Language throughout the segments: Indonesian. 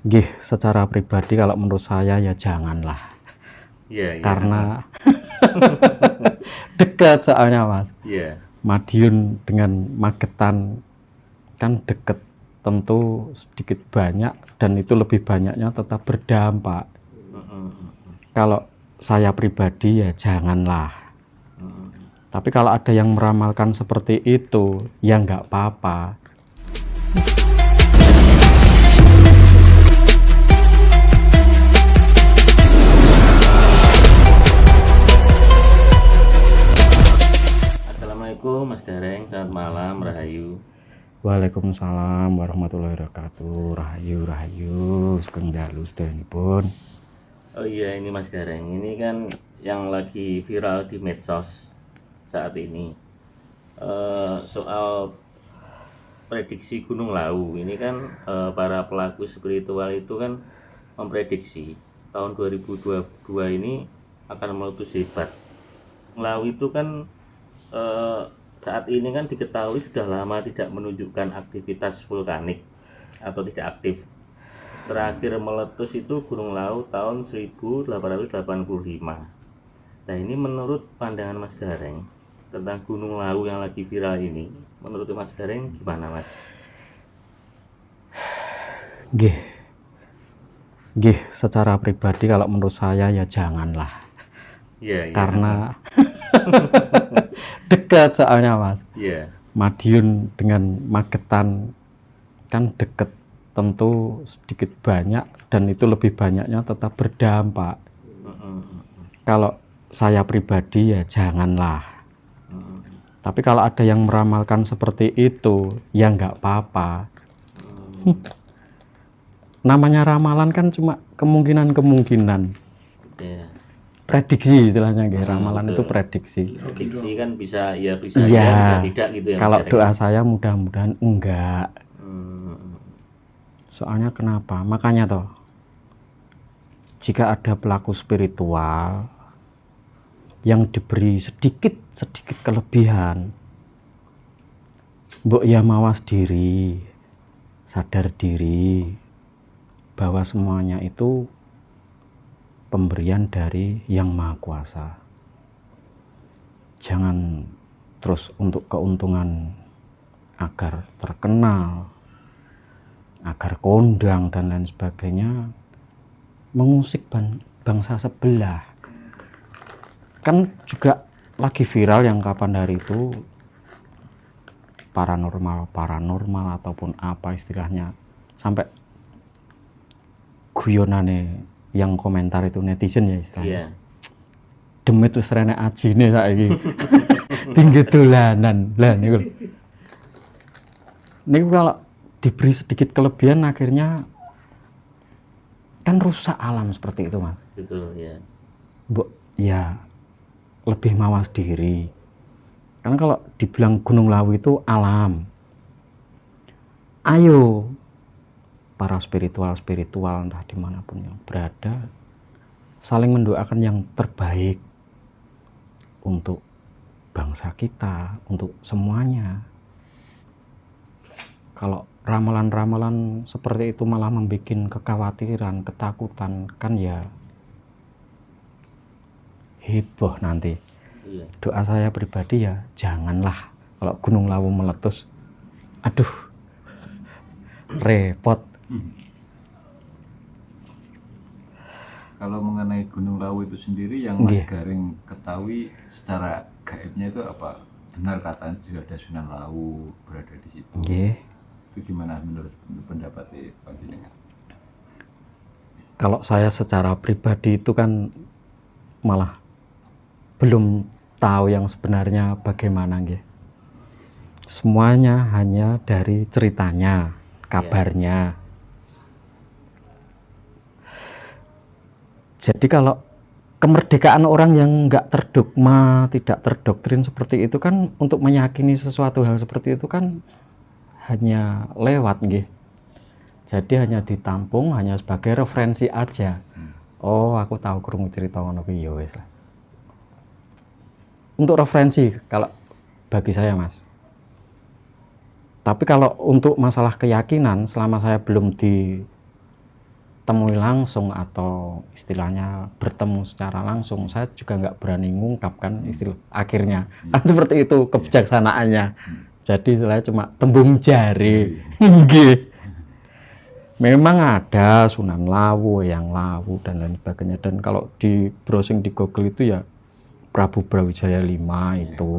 Gih, secara pribadi kalau menurut saya ya janganlah. Iya, iya. Karena dekat soalnya Mas. Iya. Madiun dengan Magetan kan deket, tentu sedikit banyak dan itu lebih banyaknya tetap berdampak. Kalau saya pribadi ya janganlah. Tapi kalau ada yang meramalkan seperti itu ya nggak apa-apa. Assalamualaikum Mas Gareng, selamat malam, Rahayu. Waalaikumsalam warahmatullahi wabarakatuh. Rahayu rahayu sugeng dalu sedanipun. Oh iya, ini Mas Gareng, ini kan yang lagi viral di medsos saat ini. Soal prediksi Gunung Lawu. Ini kan para pelaku spiritual itu kan memprediksi tahun 2022 ini akan meletus hebat. Lawu itu kan saat ini kan diketahui sudah lama tidak menunjukkan aktivitas vulkanik atau tidak aktif. Terakhir meletus itu Gunung Lawu tahun 1885. Nah, ini menurut pandangan Mas Gareng tentang Gunung Lawu yang lagi viral ini, menurut Mas Gareng gimana, Mas? Gih, secara pribadi kalau menurut saya ya janganlah. Iya, iya. Karena dekat soalnya Mas. Iya. Madiun dengan Magetan kan deket, tentu sedikit banyak dan itu lebih banyaknya tetap berdampak. Kalau saya pribadi ya janganlah. Tapi kalau ada yang meramalkan seperti itu ya nggak apa-apa. Namanya ramalan kan cuma kemungkinan-kemungkinan. Iya. Prediksi istilahnya nggih, ramalan betul. itu prediksi. Prediksi kan bisa ya bisa Iya. ya, bisa tidak gitu ya, Mas Kalau Gareng. doa saya mudah-mudahan enggak. Soalnya kenapa? Makanya toh, jika ada pelaku spiritual yang diberi sedikit kelebihan, mbok ya mawas diri, sadar diri bahwa semuanya itu pemberian dari Yang Maha Kuasa. Jangan terus untuk keuntungan agar terkenal, agar kondang dan lain sebagainya mengusik bangsa sebelah. Kan juga lagi viral yang kapan hari itu paranormal ataupun apa istilahnya, sampai guyonane yang komentar itu netizen ya istilahnya. Iya. Demit wis renek ajine saiki. Tinggi dolanan. Lah niku. Niku kalau diberi sedikit kelebihan akhirnya kan rusak alam seperti itu, Mas. Betul, ya. Mbok ya lebih mawas diri. Karena kalau dibilang Gunung Lawu itu alam. Ayo para spiritual entah dimanapun yang berada, saling mendoakan yang terbaik untuk bangsa kita, untuk semuanya. Kalau ramalan-ramalan seperti itu malah membuat kekhawatiran, ketakutan, kan ya heboh nanti. Iya. Doa saya pribadi ya janganlah kalau Gunung Lawu meletus. Aduh, repot. Kalau mengenai Gunung Lawu itu sendiri yang Mas Nggih. Gareng ketahui secara gaibnya itu apa? Benar katanya sudah ada Sunan Lawu berada di situ. Nggih. Itu gimana menurut pendapat panjenengan? Kalau saya secara pribadi itu kan malah belum tahu yang sebenarnya bagaimana nggih. Semuanya hanya dari ceritanya, kabarnya. Jadi kalau kemerdekaan orang yang nggak terdogma, tidak terdoktrin seperti itu kan, untuk meyakini sesuatu hal seperti itu kan hanya lewat nggih. Jadi hanya ditampung, hanya sebagai referensi aja. Oh, aku tahu krungu cerita ngono kuwi ya wis lah. Untuk referensi kalau bagi saya, Mas. Tapi kalau untuk masalah keyakinan, selama saya belum temui langsung atau istilahnya bertemu secara langsung, saya juga nggak berani ngungkapkan istilah akhirnya kan seperti itu kebijaksanaannya. Jadi saya cuma tembung jari. Nggih. Memang ada Sunan Lawu, yang Lawu dan lain sebagainya, dan kalau di browsing di Google itu ya Prabu Brawijaya V itu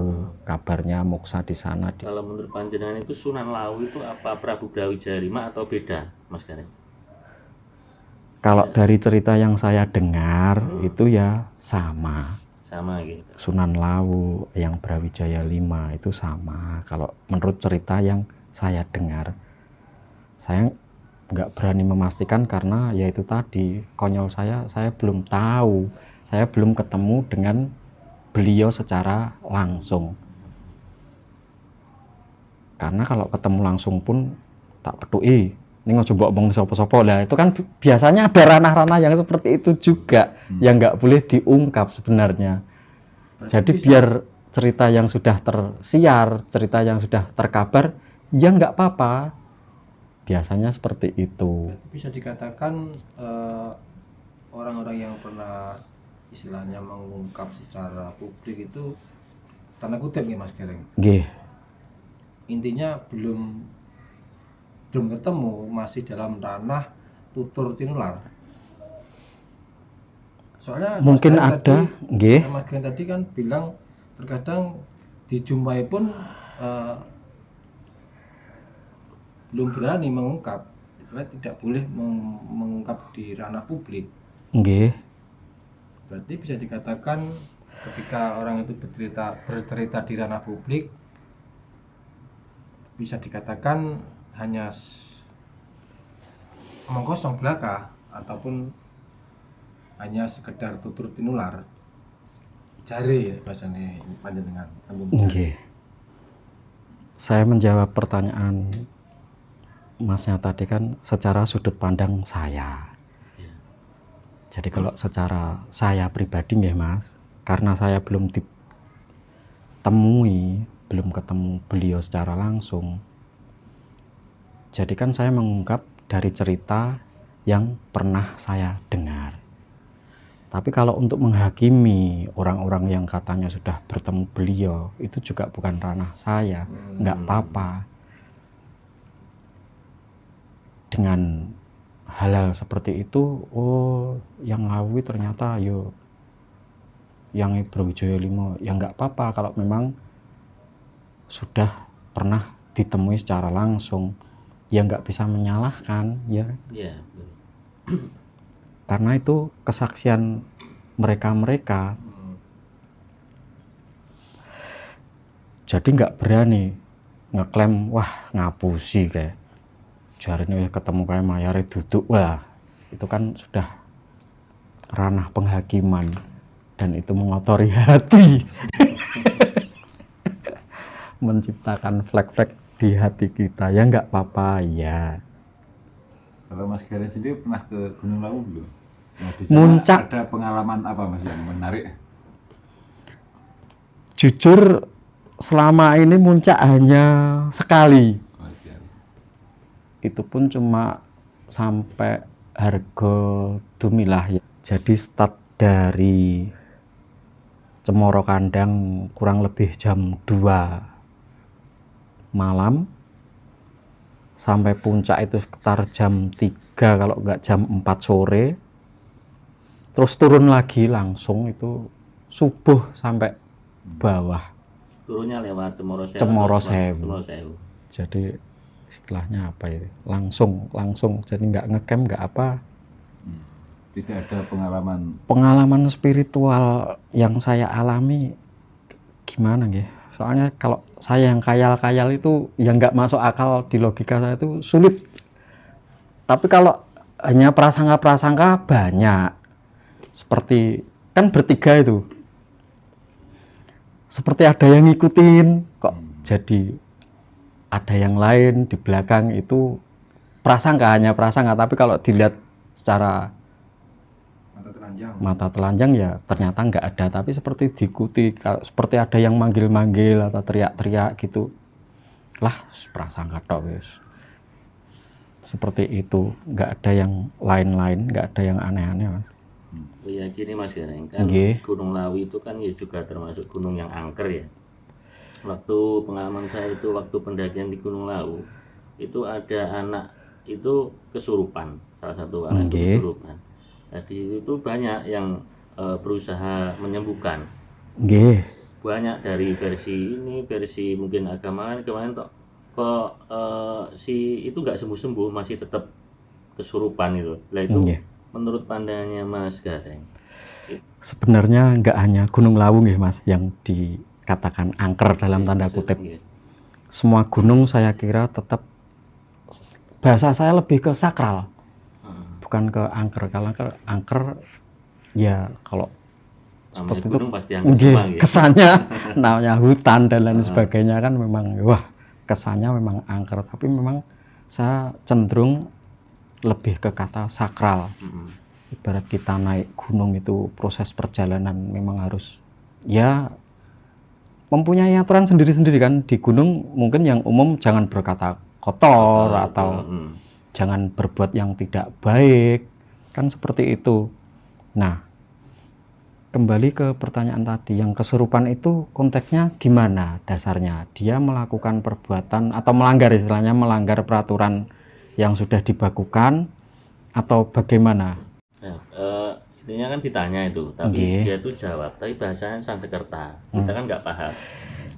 kabarnya moksa di sana. Kalau menurut panjenengan itu Sunan Lawu itu apa Prabu Brawijaya V atau beda, Mas Gareng? Kalau dari cerita yang saya dengar itu ya sama gitu. Sunan Lawu yang Brawijaya V itu sama. Kalau menurut cerita yang saya dengar, saya nggak berani memastikan karena ya itu tadi konyol, saya belum tahu, saya belum ketemu dengan beliau secara langsung. Karena kalau ketemu langsung pun tak peduli, ini nggak coba omong sopo-sopo lah, itu kan biasanya ada ranah-ranah yang seperti itu juga yang nggak boleh diungkap sebenarnya. Jadi biar cerita yang sudah tersiar, cerita yang sudah terkabar, ya nggak apa-apa. Biasanya seperti itu. Bisa dikatakan orang-orang yang pernah istilahnya mengungkap secara publik itu tanda kutip ya Mas Gareng. Nggih. Intinya belum ketemu, masih dalam ranah tutur tinular. Soalnya mungkin ada, nggih. Mas Gareng tadi kan bilang terkadang dijumpai pun belum berani mengungkap, istilahnya tidak boleh mengungkap di ranah publik. Nggih. Berarti bisa dikatakan ketika orang itu bercerita di ranah publik, bisa dikatakan hanya omong kosong belaka ataupun hanya sekedar tutur tinular, jari bahasanya panjenengan. Nggih. Saya menjawab pertanyaan Masnya tadi kan secara sudut pandang saya. Jadi kalau secara saya pribadi nggih Mas, karena saya belum ditemui, belum ketemu beliau secara langsung. Jadi kan saya mengungkap dari cerita yang pernah saya dengar. Tapi kalau untuk menghakimi orang-orang yang katanya sudah bertemu beliau, itu juga bukan ranah saya. Nggak apa-apa. Dengan hal-hal seperti itu, oh yang Lawu ternyata yo yang Brawijaya V, ya nggak apa-apa kalau memang sudah pernah ditemui secara langsung, ya nggak bisa menyalahkan ya. Karena itu kesaksian mereka. Jadi nggak berani ngeklaim wah ngapusi kayak jarine ketemu kayak mayare duduk, wah itu kan sudah ranah penghakiman dan itu mengotori hati. Menciptakan flek-flek di hati kita, ya nggak apa-apa ya. Kalau Mas Gareng sendiri pernah ke Gunung Lawu belum? Nah, di sana Muncak. ada pengalaman apa Mas yang menarik? Jujur selama ini muncak hanya sekali. Itu pun cuma sampai Harga Dumilah ya. Jadi start dari Cemoro Kandang kurang lebih jam 2 malam sampai puncak itu sekitar jam 3 kalau enggak jam 4 sore. Terus turun lagi langsung itu subuh sampai bawah. Turunnya lewat Cemoro Sewu. Jadi istilahnya apa ya, langsung jadi nggak ngecamp nggak apa. Tidak ada pengalaman spiritual yang saya alami gimana ya, soalnya kalau saya yang khayal itu yang nggak masuk akal di logika saya itu sulit. Tapi kalau hanya prasangka banyak, seperti kan bertiga itu seperti ada yang ngikutin kok, jadi ada yang lain di belakang, itu hanya prasangka, tapi kalau dilihat secara mata telanjang ya ternyata nggak ada, tapi seperti diikuti, seperti ada yang manggil-manggil atau teriak-teriak gitu lah, prasangka tok wis. seperti itu, nggak ada yang lain-lain, nggak ada yang aneh-aneh, Mas. Oh ya gini Mas Gareng, kan Nggih. Gunung Lawu itu kan ya juga termasuk gunung yang angker ya. Waktu pengalaman saya itu waktu pendakian di Gunung Lawu itu ada anak itu kesurupan, salah satu anak itu Nggih. kesurupan. Nah di situ tuh banyak yang berusaha menyembuhkan, Nggih. banyak dari versi ini, versi mungkin agama kemarin kok si itu nggak sembuh-sembuh, masih tetap kesurupan itu. Lah itu Nggih. menurut pandangannya Mas Gareng. Sebenarnya nggak hanya Gunung Lawu nggih, Mas, yang dikatakan angker dalam tanda kutip. Nggih. Semua gunung saya kira tetap, bahasa saya lebih ke sakral, bukan ke angker. Kalau angker ya kalau Namanya seperti itu gunung pasti angker nggih, semua ya. kesannya namanya hutan dan lain sebagainya kan memang wah kesannya memang angker, tapi memang saya cenderung lebih ke kata sakral. Ibarat kita naik gunung itu proses perjalanan memang harus ya mempunyai aturan sendiri-sendiri kan. Di gunung mungkin yang umum jangan berkata kotor atau jangan berbuat yang tidak baik kan, seperti itu. Nah, kembali ke pertanyaan tadi, yang kesurupan itu konteksnya gimana dasarnya? Dia melakukan perbuatan atau melanggar, istilahnya melanggar peraturan yang sudah dibakukan atau bagaimana? Nah, intinya kan ditanya itu, tapi Nggih. dia tuh jawab, tapi bahasanya Sanskerta. Kita kan nggak paham.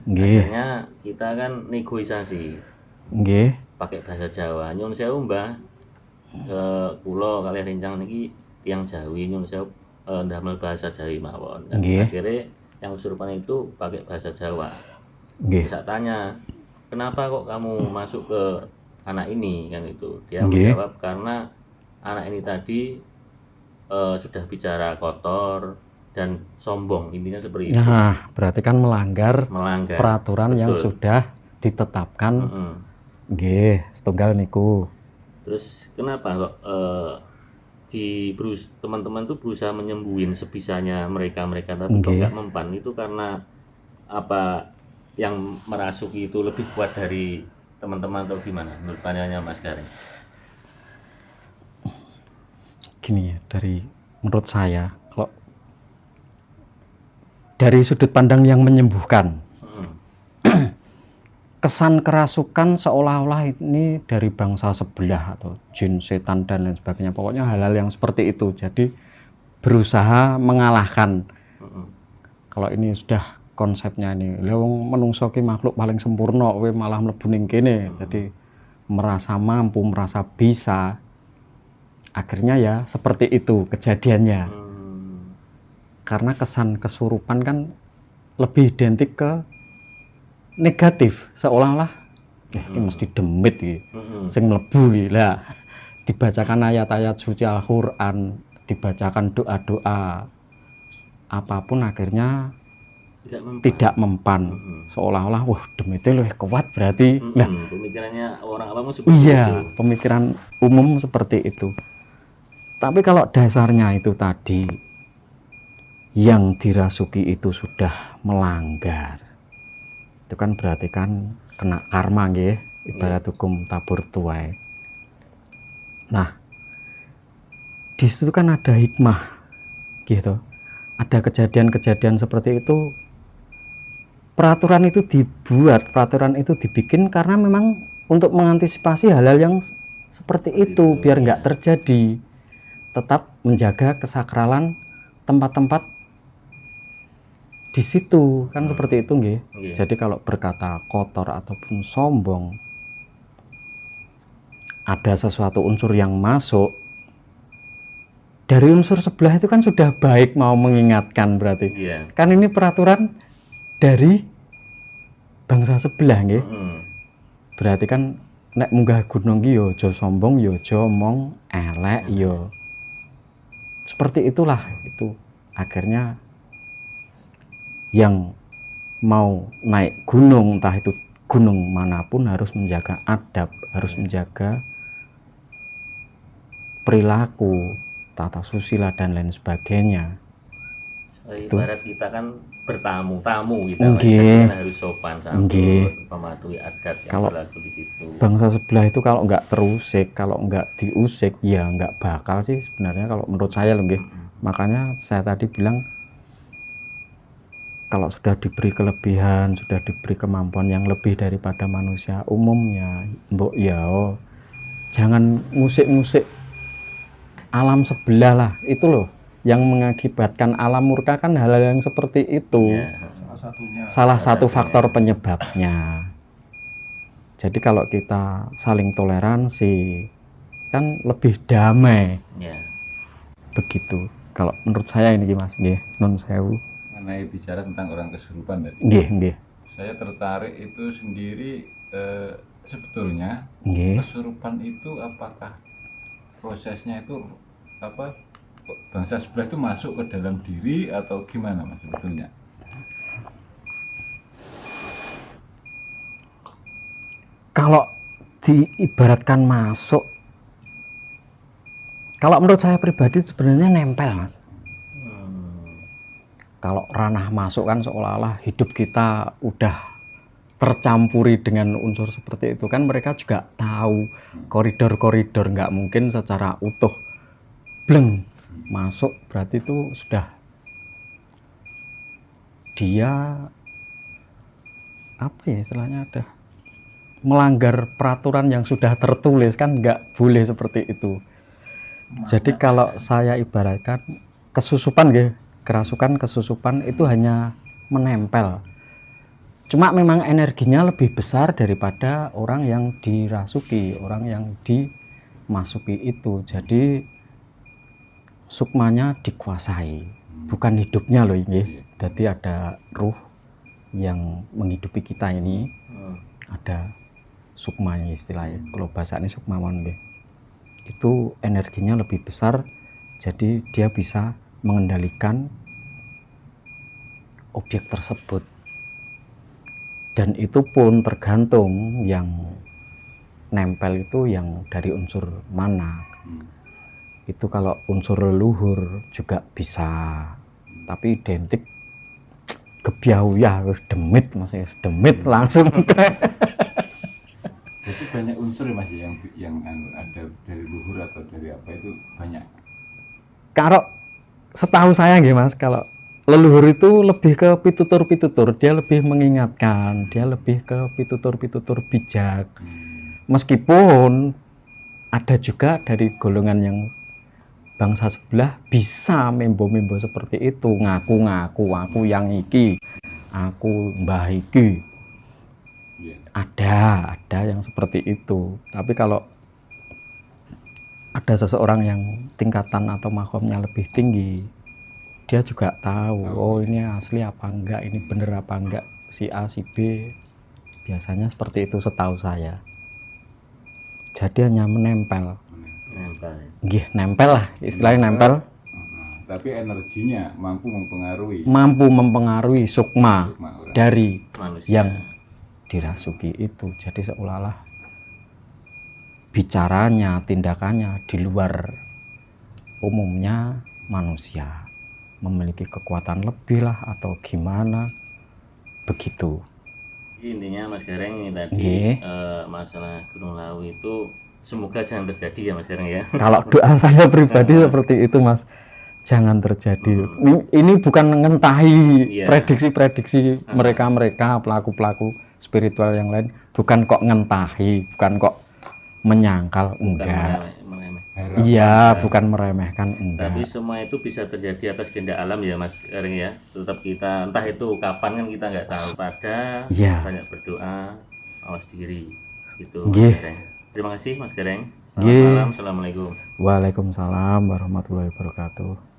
Nggih. Akhirnya kita kan negosiasi, Nggih. pakai bahasa Jawa. Nyun sewu Mbah, kulo kali rencang niki yang Jawi, nyun sewu ndamel bahasa Jawi mawon. Dan Nggih. akhirnya yang kesurupan itu pakai bahasa Jawa. Nggih. Bisa tanya, kenapa kok kamu masuk ke anak ini kan itu? Dia Nggih. menjawab karena anak ini tadi sudah bicara kotor dan sombong, intinya seperti itu. Nah, berarti kan melanggar Melanggar peraturan yang Betul. sudah ditetapkan. Mm-mm. Nggih, setunggal niku. Terus kenapa kok teman-teman tuh berusaha menyembuhin sebisanya mereka tapi kok Nggih. nggak mempan? Itu karena apa, yang merasuki itu lebih kuat dari teman-teman atau gimana menurut pandangannya Mas Gareng? Gini ya, menurut saya, kalau dari sudut pandang yang menyembuhkan, kesan kerasukan seolah-olah ini dari bangsa sebelah atau jin, setan dan lain sebagainya. Pokoknya hal-hal yang seperti itu. Jadi berusaha mengalahkan. Kalau ini sudah konsepnya ini, lewong menungso ki makhluk paling sempurna, we malah mlebu ning kene. Jadi merasa mampu, merasa bisa. Akhirnya ya seperti itu kejadiannya. Karena kesan kesurupan kan lebih identik ke negatif, seolah-olah ini mesti demit iki. Sing mlebu iki. Lah dibacakan ayat-ayat suci Al-Qur'an, dibacakan doa-doa apapun akhirnya tidak mempan. Seolah-olah wah demitnya lebih kuat berarti. Nah, pemikirannya orang awam seperti iya, itu. pemikiran umum seperti itu. Tapi kalau dasarnya itu tadi, yang dirasuki itu sudah melanggar, itu kan berarti kan kena karma nggih, ibarat hukum tabur tuai. Nah, di situ kan ada hikmah gitu. Ada kejadian-kejadian seperti itu. Peraturan itu dibuat, peraturan itu dibikin karena memang untuk mengantisipasi hal-hal yang seperti itu biar nggak terjadi. Tetap menjaga kesakralan tempat-tempat di situ kan seperti itu nggih. Jadi kalau berkata kotor ataupun sombong, ada sesuatu unsur yang masuk dari unsur sebelah itu kan sudah baik mau mengingatkan berarti. Kan ini peraturan dari bangsa sebelah nggih. Berarti kan nek munggah gunung ki yo aja sombong, yo aja omong elek yo. Seperti itulah itu. Akhirnya yang mau naik gunung, entah itu gunung manapun, harus menjaga adab, harus menjaga perilaku, tata susila dan lain sebagainya. Ibarat kita kan tamu kita Mas, Nggih. kan harus sopan Nggih. santun, mematuhi adat yang Kalau berlaku di situ. bangsa sebelah itu kalau nggak terusik, kalau nggak diusik, ya nggak bakal sih sebenarnya kalau menurut saya loh, nggih. Makanya saya tadi bilang kalau sudah diberi kelebihan, sudah diberi kemampuan yang lebih daripada manusia umumnya, mbok ya jangan ngusik-ngusik alam sebelah lah. Itu loh yang mengakibatkan alam murka kan hal-hal yang seperti itu. Ya, Salah satunya. Salah satu satunya. faktor penyebabnya. Jadi kalau kita saling toleransi kan lebih damai ya. begitu. Kalau menurut saya ini Mas, nggih, nun sewu. Mengenai bicara tentang orang kesurupan tadi, Nggih, nggih. saya tertarik itu sendiri, sebetulnya Nggih. kesurupan itu apakah prosesnya itu apa, bangsa sebelah itu masuk ke dalam diri atau gimana Mas sebetulnya? Kalau diibaratkan masuk, kalau menurut saya pribadi sebenarnya nempel Mas. Kalau ranah masuk kan seolah-olah hidup kita udah tercampuri dengan unsur seperti itu kan, mereka juga tahu koridor-koridor, nggak mungkin secara utuh bleng masuk, berarti itu sudah dia apa ya istilahnya, ada melanggar peraturan yang sudah tertulis kan, nggak boleh seperti itu. Jadi kalau saya ibaratkan kesusupan gitu, kerasukan kesusupan itu hanya menempel. Cuma memang energinya lebih besar daripada orang yang dirasuki, orang yang dimasuki itu. Jadi sukmanya dikuasai, bukan hidupnya loh ini. Jadi ada ruh yang menghidupi kita ini, ada sukmanya istilahnya. Kalau bahasa ini sukmawan nggih. Itu energinya lebih besar, jadi dia bisa mengendalikan objek tersebut. Dan itu pun tergantung yang nempel itu yang dari unsur mana. Itu kalau unsur leluhur juga bisa, tapi identik kebiauya demit, masih demit langsung. Jadi banyak unsur ya Mas yang ada dari luhur atau dari apa itu banyak. Kalau setahu saya nggih Mas, kalau leluhur itu lebih ke pitutur-pitutur, dia lebih mengingatkan, dia lebih ke pitutur-pitutur bijak. Meskipun ada juga dari golongan yang bangsa sebelah bisa membo-membo seperti itu, ngaku-ngaku aku yang iki, aku mbah iki. Ada yang seperti itu. Tapi kalau ada seseorang yang tingkatan atau makomnya lebih tinggi, dia juga tahu, oh ini asli apa enggak, ini bener apa enggak, si A, si B. Biasanya seperti itu setahu saya. Jadi hanya menempel. Nggih, nempel lah, istilahnya nempel. Tapi energinya mampu mempengaruhi. Mampu mempengaruhi sukma orang. dari Manusia. yang dirasuki itu. Jadi seolah-olah bicaranya, tindakannya di luar umumnya manusia, memiliki kekuatan lebih lah atau gimana begitu. Intinya Mas Gareng ini tadi Nggih. masalah Gunung Lawu itu semoga jangan terjadi ya Mas Gareng ya. Kalau doa saya pribadi seperti itu Mas, jangan terjadi. Ini bukan mengetahui Iya. prediksi-prediksi mereka-mereka pelaku-pelaku spiritual yang lain, bukan kok ngentahi, bukan kok menyangkal, enggak. Meremeh. Iya, bukan meremehkan, enggak. Tapi semua itu bisa terjadi atas kehendak alam ya Mas Gareng ya. Tetap kita entah itu kapan kan kita nggak tahu. Pada Iya. banyak berdoa, awas diri gitu. Nggih. Mas Gareng. Terima kasih Mas Gareng. Selamat Nggih. malam. Assalamualaikum. Waalaikumsalam warahmatullahi wabarakatuh.